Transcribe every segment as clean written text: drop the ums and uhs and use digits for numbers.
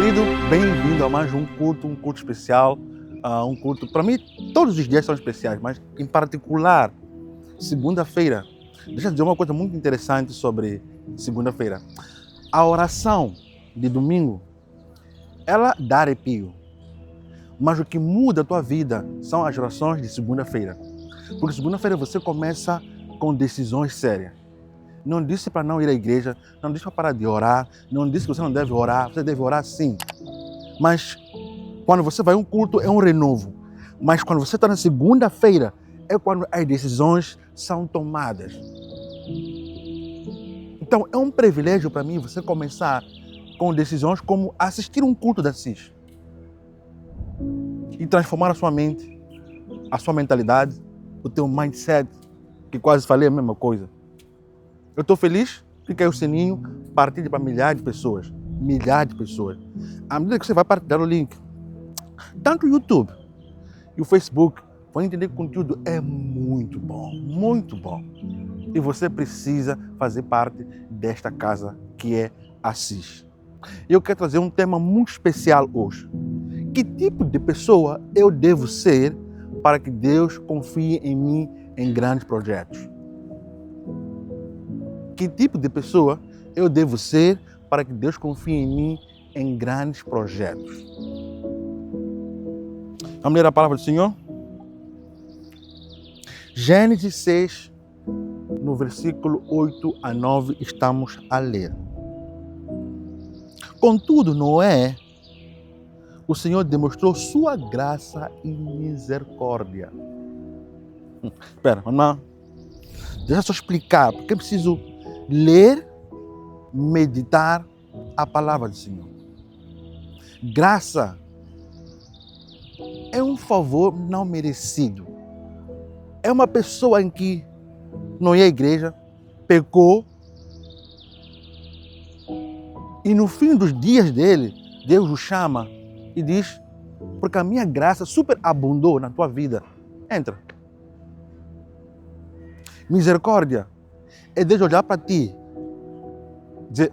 Querido, bem-vindo a mais um culto especial, um culto, para mim, todos os dias são especiais, mas em particular, segunda-feira. Deixa eu dizer uma coisa muito interessante sobre segunda-feira. A oração de domingo, ela dá arrepio, mas o que muda a tua vida são as orações de segunda-feira. Porque segunda-feira você começa com decisões sérias. Não disse para não ir à igreja, não disse para parar de orar, não disse que você não deve orar, você deve orar sim. Mas quando você vai a um culto é um renovo. Mas quando você está na segunda-feira é quando as decisões são tomadas. Então é um privilégio para mim você começar com decisões como assistir um culto da CIS e transformar a sua mente, a sua mentalidade, o teu mindset, que quase falei a mesma coisa. Eu estou feliz, clica aí o sininho, partilhe para milhares de pessoas. Milhares de pessoas. À medida que você vai partilhar o link, tanto o YouTube e o Facebook vão entender que o conteúdo é muito bom, muito bom. E você precisa fazer parte desta casa que é a CIS. Eu quero trazer um tema muito especial hoje. Que tipo de pessoa eu devo ser para que Deus confie em mim em grandes projetos? Que tipo de pessoa eu devo ser para que Deus confie em mim em grandes projetos? Vamos ler a palavra do Senhor? Gênesis 6, no versículo 8 a 9, estamos a ler. Contudo, Noé, o Senhor demonstrou sua graça e misericórdia. Espera, vamos lá. Deixa eu só explicar, porque eu preciso ler, meditar a palavra do Senhor. Graça é um favor não merecido. É uma pessoa em que não ia à igreja, pecou, e no fim dos dias dele, Deus o chama e diz, porque a minha graça superabundou na tua vida. Entra. Misericórdia é Deus olhar para ti, dizer,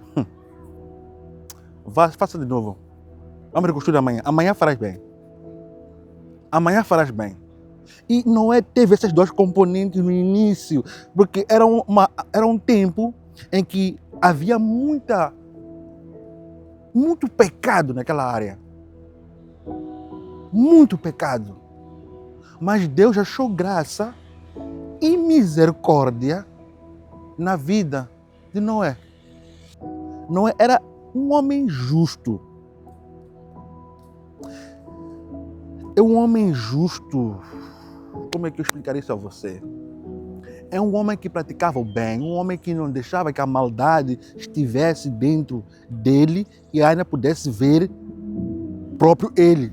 faça de novo. Vamos reconstruir amanhã. Amanhã farás bem. Amanhã farás bem. E Noé teve esses dois componentes no início, porque era um tempo em que havia muito pecado naquela área. Muito pecado. Mas Deus achou graça e misericórdia na vida de Noé. Noé era um homem justo. É um homem justo. Como é que eu explicaria isso a você? É um homem que praticava o bem, um homem que não deixava que a maldade estivesse dentro dele e ainda pudesse ver próprio ele.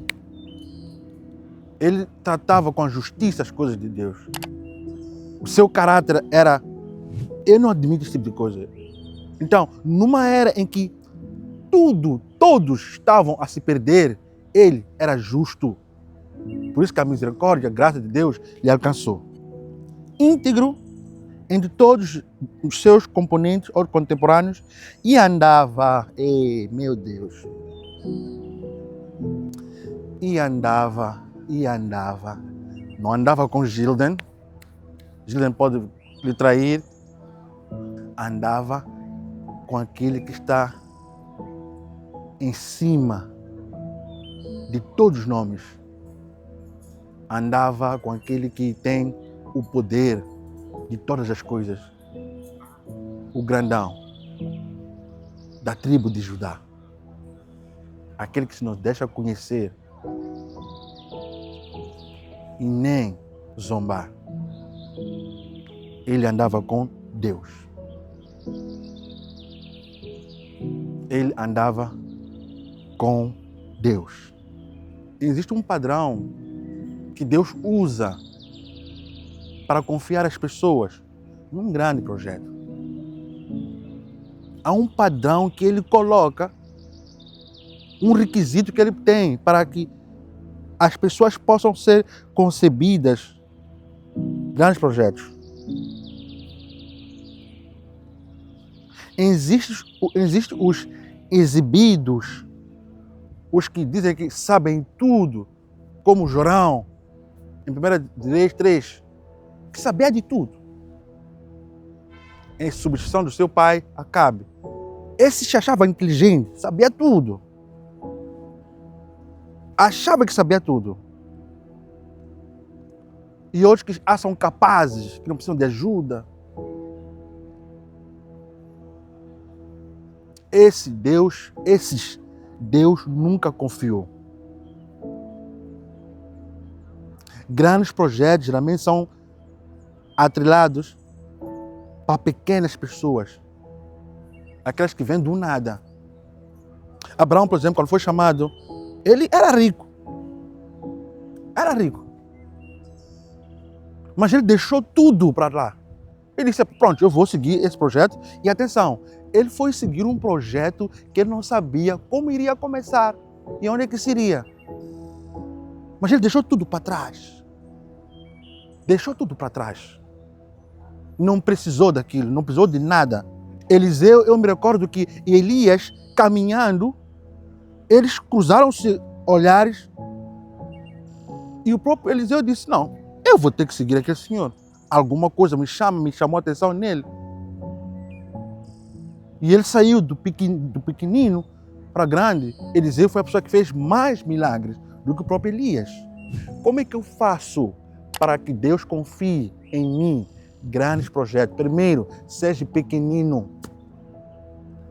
Ele tratava com a justiça as coisas de Deus. O seu caráter era, eu não admito esse tipo de coisa. Então, numa era em que todos estavam a se perder, ele era justo. Por isso que a misericórdia, a graça de Deus lhe alcançou. Íntegro entre todos os seus componentes ou contemporâneos e andava, meu Deus, e andava. Não andava com Gilden pode lhe trair, andava com aquele que está em cima de todos os nomes. Andava com aquele que tem o poder de todas as coisas. O grandão da tribo de Judá. Aquele que se nos deixa conhecer e nem zombar. Ele andava com Deus. Ele andava com Deus. Existe um padrão que Deus usa para confiar as pessoas num grande projeto. Há um padrão que ele coloca, um requisito que ele tem para que as pessoas possam ser concebidas grandes projetos. Existem os exibidos os que dizem que sabem tudo, como Jorão, em 1 Reis 3, que sabia de tudo, em substituição do seu pai, Acabe. Esse se achava inteligente, sabia tudo. Achava que sabia tudo. E outros que acham capazes, que não precisam de ajuda. Esses Deus nunca confiou. Grandes projetos geralmente são atrelados para pequenas pessoas. Aquelas que vêm do nada. Abraão, por exemplo, quando foi chamado, ele era rico. Era rico. Mas ele deixou tudo para lá. Ele disse, pronto, eu vou seguir esse projeto. E atenção, ele foi seguir um projeto que ele não sabia como iria começar e onde é que seria. Mas ele deixou tudo para trás. Deixou tudo para trás. Não precisou daquilo, não precisou de nada. Eliseu, eu me recordo que Elias, caminhando, eles cruzaram-se olhares e o próprio Eliseu disse, não, eu vou ter que seguir aquele senhor. Alguma coisa me chamou a atenção nele. E ele saiu do pequenino para grande. Eliseu foi a pessoa que fez mais milagres do que o próprio Elias. Como é que eu faço para que Deus confie em mim? Grandes projetos. Primeiro, seja pequenino.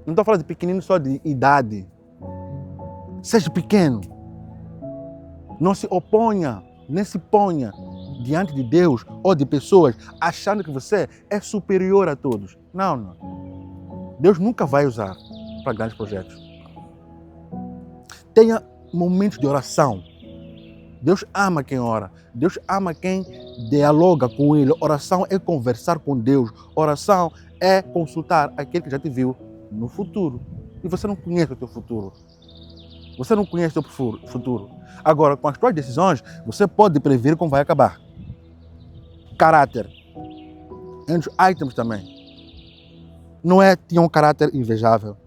Não estou falando de pequenino só de idade. Seja pequeno. Não se oponha, nem se ponha diante de Deus ou de pessoas achando que você é superior a todos. Não, não. Deus nunca vai usar para grandes projetos. Tenha momentos de oração. Deus ama quem ora. Deus ama quem dialoga com Ele. Oração é conversar com Deus. Oração é consultar aquele que já te viu no futuro. E você não conhece o teu futuro. Você não conhece o teu futuro. Agora, com as tuas decisões, você pode prever como vai acabar. Caráter. Entre os itens também. Não é tinha um caráter invejável.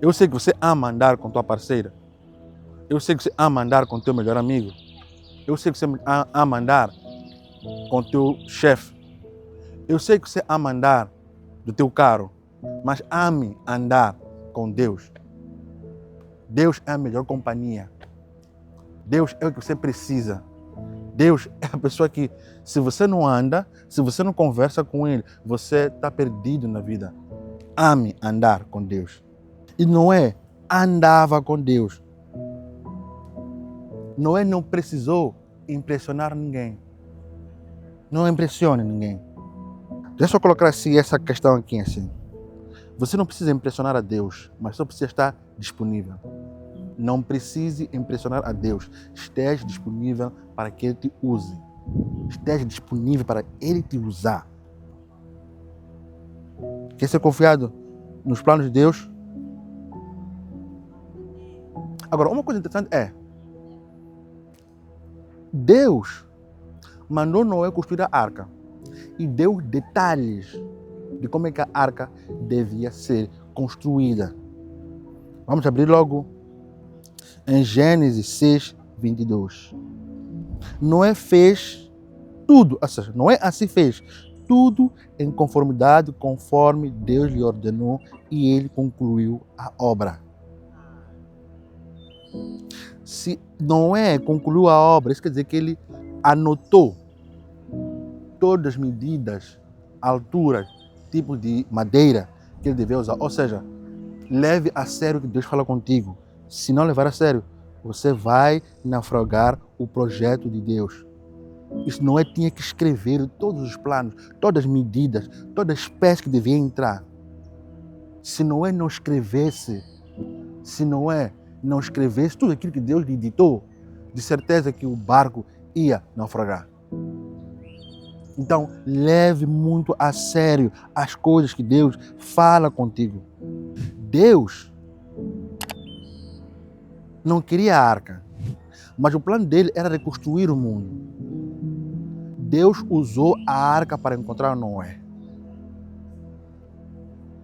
Eu sei que você ama andar com tua parceira. Eu sei que você ama andar com teu melhor amigo. Eu sei que você ama andar com teu chefe. Eu sei que você ama andar do teu carro. Mas ame andar com Deus. Deus é a melhor companhia. Deus é o que você precisa. Deus é a pessoa que, se você não anda, se você não conversa com Ele, você está perdido na vida. Ame andar com Deus. E Noé andava com Deus. Noé não precisou impressionar ninguém. Não impressione ninguém. Deixa eu colocar assim, essa questão aqui assim. Você não precisa impressionar a Deus, mas só precisa estar disponível. Não precise impressionar a Deus. Esteja disponível para que Ele te use. Esteja disponível para Ele te usar. Quer ser confiado nos planos de Deus? Agora, uma coisa interessante é Deus mandou Noé construir a arca e deu detalhes de como é que a arca devia ser construída. Vamos abrir logo em Gênesis 6, 22. Noé fez tudo, ou seja, Noé assim fez tudo em conformidade conforme Deus lhe ordenou e ele concluiu a obra. Se Noé concluiu a obra, isso quer dizer que ele anotou todas as medidas, alturas, tipos de madeira que ele devia usar. Ou seja, leve a sério o que Deus fala contigo. Se não levar a sério, você vai naufragar o projeto de Deus. Isso Noé tinha que escrever todos os planos, todas as medidas, todas as espécies que devia entrar. Se Noé não escrevesse, tudo aquilo que Deus lhe ditou, de certeza que o barco ia naufragar. Então, leve muito a sério as coisas que Deus fala contigo. Deus não queria a arca, mas o plano dele era reconstruir o mundo. Deus usou a arca para encontrar Noé.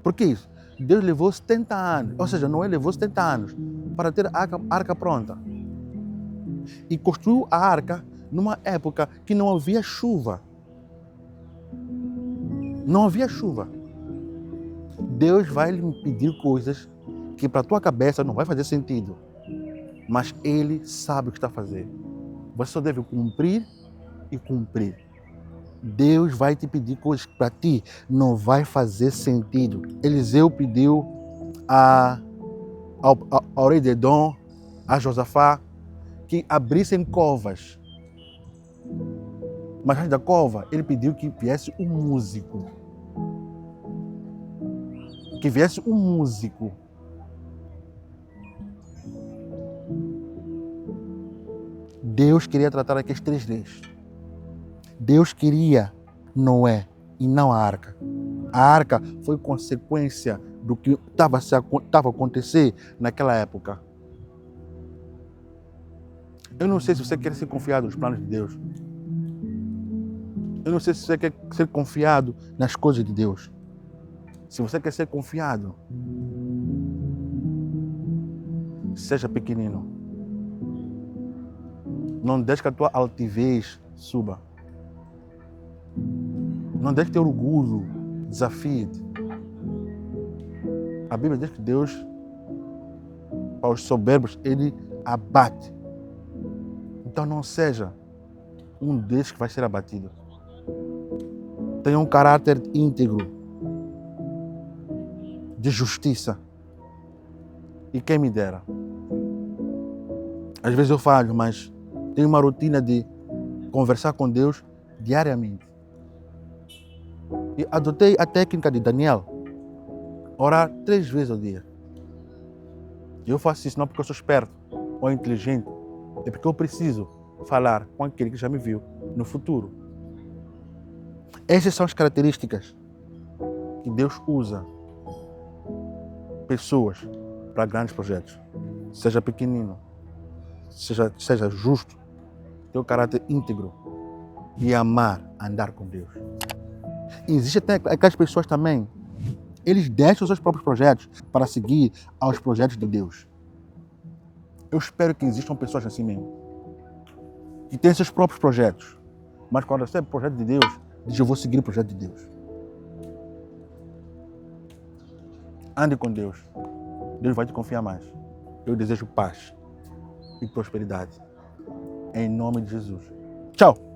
Por que isso? Deus levou 70 anos, ou seja, Noé levou 70 anos para ter a arca pronta. E construiu a arca numa época que não havia chuva. Não havia chuva. Deus vai lhe pedir coisas que para a tua cabeça não vai fazer sentido. Mas Ele sabe o que está a fazer. Você só deve cumprir e cumprir. Deus vai te pedir coisas que para ti não vai fazer sentido. Eliseu pediu ao rei de Edom, a Josafá, que abrissem covas. Mas antes da cova, ele pediu que viesse um músico. Que viesse um músico. Deus queria tratar aqueles 3 leis. Deus queria Noé e não a arca. A arca foi consequência do que estava a acontecer naquela época. Eu não sei se você quer ser confiado nos planos de Deus. Eu não sei se você quer ser confiado nas coisas de Deus. Se você quer ser confiado, seja pequenino. Não deixe que a tua altivez suba. Não deixe que teu orgulho desafie-te. A Bíblia diz que Deus, para os soberbos, Ele abate. Então não seja um desses que vai ser abatido. Tenha um caráter íntegro, de justiça. E quem me dera. Às vezes eu falho, mas tenho uma rotina de conversar com Deus diariamente. E adotei a técnica de Daniel, orar 3 vezes ao dia. Eu faço isso não porque eu sou esperto ou inteligente, é porque eu preciso falar com aquele que já me viu no futuro. Essas são as características que Deus usa pessoas para grandes projetos. Seja pequenino, seja justo, ter o caráter íntegro e amar andar com Deus. Existem até aquelas pessoas também, eles deixam os seus próprios projetos para seguir aos projetos de Deus. Eu espero que existam pessoas assim mesmo, que têm seus próprios projetos, mas quando recebe o projeto de Deus, diz: eu vou seguir o projeto de Deus. Ande com Deus. Deus vai te confiar mais. Eu desejo paz e prosperidade. Em nome de Jesus. Tchau!